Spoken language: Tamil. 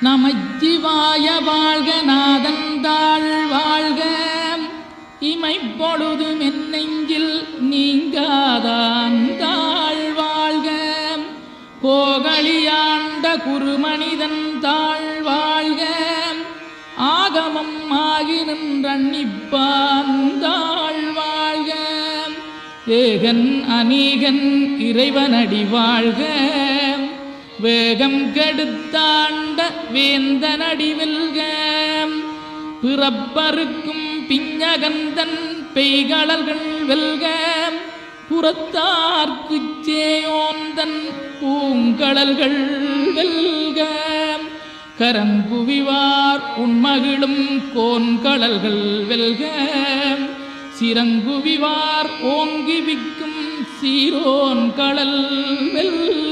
நமச்சிவாய வாழ்க நாதந்தாள் வாழ்க இமைப்பொழுது மென்னெஞ்சில் நீங்காதான் தாழ் வாழ்க கோகலியாண்ட குருமனிதன் தாழ் வாழ்க ஆகமம் ஆகி நின்றன்னிப்பான் தாழ் வாழ்க ஏகன் அநீகன் இறைவனடி வாழ்க வேகம் கெடுத்தாண்ட வேந்தனடி வெல்க பிறப்பருக்கும் பிஞகந்தன் பெய்களல்கள் வெல்க புறத்தார்க்குச் சேயோந்தன் பூங்கடல்கள் வெல்க கரங்குவிவார் உண்மகிழும் கோன்கடல்கள் வெல்க சிறங்குவிவார் ஓங்கி விக்கும் சீரோன் கடல் வெல்க.